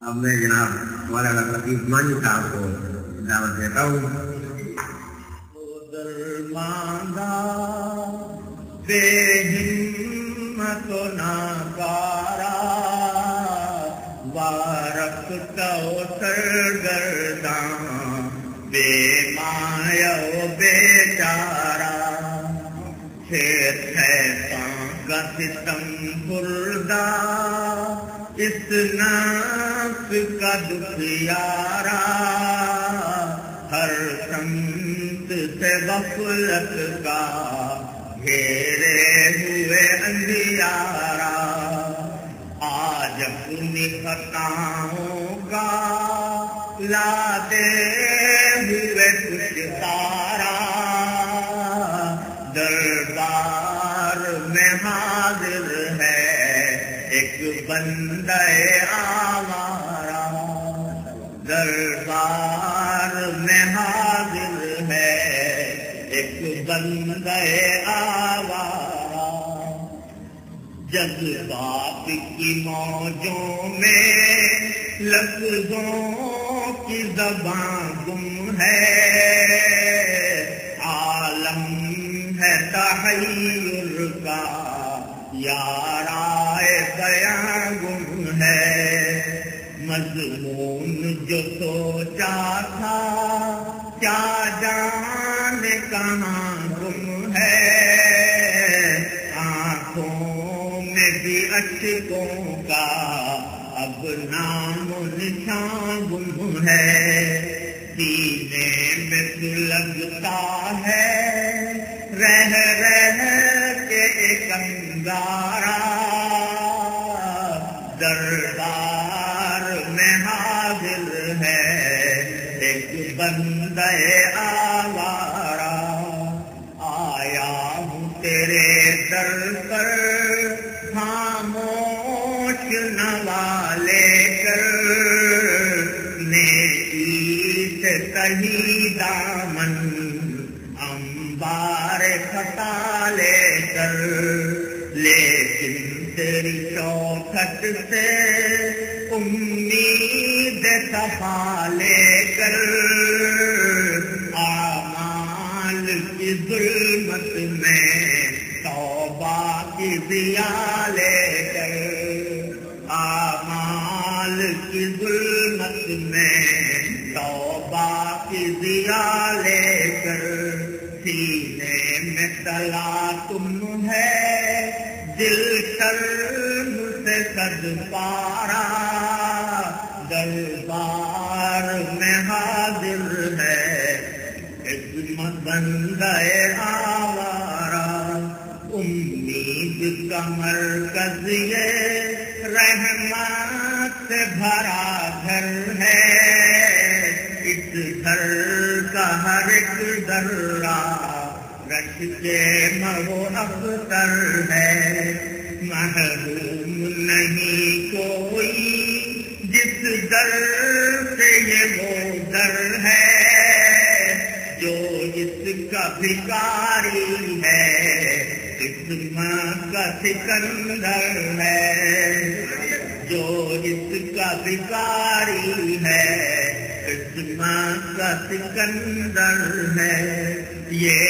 اب میں جناب مولانا لطیف مانی صاحب کو دعوت دیتا ہوں. درماندہ بے ہمت و ناکارا وارق تو سرگرداں بے مایا و بے چارہ شیطان کا ستم بردہ اس نفس کا دکھیارا ہر سمت سے غفلت کا گھیرے ہوئے اندھیارا آج اپنی خطاؤں کا لا دے ہوئے کچھ تارا دربار میں حاضر ہے ایک بندہ آوارہ دربار میں حاضر ہے ایک بندہ آوارہ جذبات کی موجوں میں لفظوں کی زبان گم ہے عالم ہے تحیر کا یارائے بیاں گم ہے مضمون جو سوچا تھا کیا جانے کہاں گم ہے آنکھوں میں بھی اشکوں کا اب نام و نشان گم ہے سینے میں سلگتا ہے رہ کے ایک انگارہ دربار میں حاضر ہے ایک بندہ آوارہ آیا ہوں تیرے در پر خاموش نوالے کر نیکی سے کہیں دامن انبار خطا لے کر لیکن تیری چوکھٹ سے امید صفا لے کر اعمال کی ظلمت میں توبہ کی ضیا لے کر اعمال کی ظلمت میں توبہ کی ضیا لے کر سینے میں تلا تم ہے دل شرم سے صد پارا دربار میں حاضر ہے ایک بندہ آوارہ امید کا مرکز یہ رحمت سے بھرا گھر ہے اس گھر کا ہر ایک ذرہ رش کے مرو اختر ہے محروم نہیں کوئی جس در سے یہ وہ در ہے جو اس کا بھکاری ہے قسمت کا سکندر ہے جو اس کا بھکاری ہے قسمت کا سکندر ہے یہ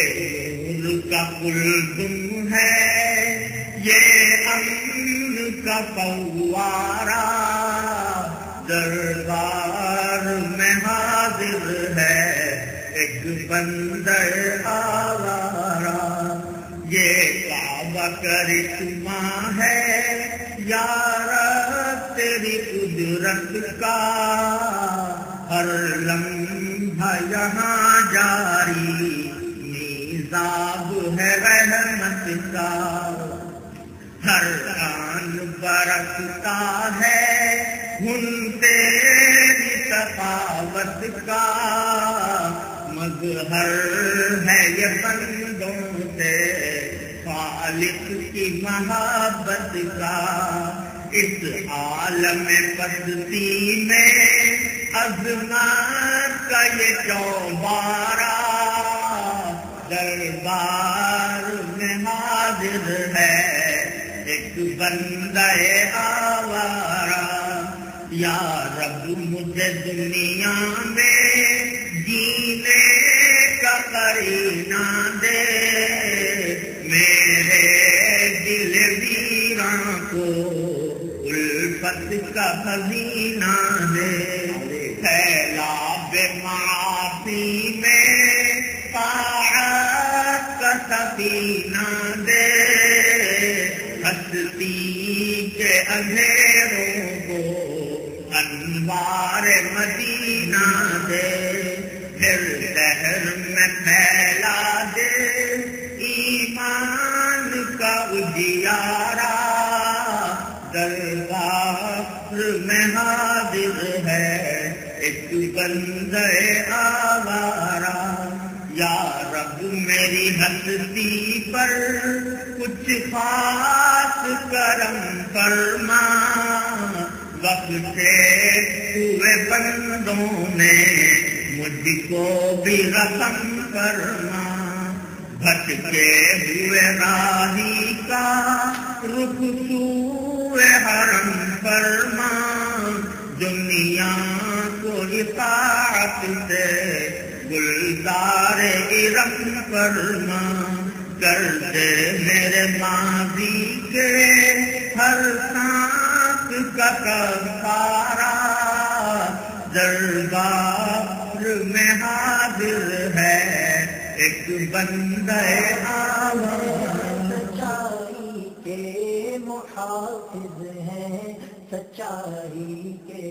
نور کا کلثم ہے یہ امن کا فوارہ دربار میں حاضر ہے ایک بندہ آوارہ یہ کعبہ کرشمہ ہے یا رب تیری قدرت کا ہر لمحہ یہاں جاری میزاب ہے رحمت کا ہر آن برستا ہے ہن تیری سخاوت کا مظہر ہے یہ بندوں سے خالق کی محبت کا اس عالم پستی میں عظمت کا یہ چوبارہ دربار میں حاضر ہے ایک بندہ آوارہ یا رب مجھے دنیا میں جینے کا قرینہ دے، میرے دل ویراں کو الفت کا خزینہ دے، سیلاب معافی میں طاعت کا سفینہ دے، ہستی کے اندھیروں کو انوار مدینہ دے، پھر شہر میں پھیلا دے ایمان کا اجیارہ، دربار میں حاضر ہے ایک بندہ آوارہ، یا رب میری ہستی پر کچھ خاص کرم فرما، وقت ہوئے بندوں میں مجھ کو بھی رحم فرما، بھٹکے ہوئے راہی کا رخ سوئے حرم فرما، دنیا کو اطاعت سے گلزار ارم فرما، کر دے میرے ماضی کے ہر سانس کا کفارہ، دربار میں حاضر ہے ایک بندہ آوارہ، سچائی کے محافظ ہیں، سچائی کے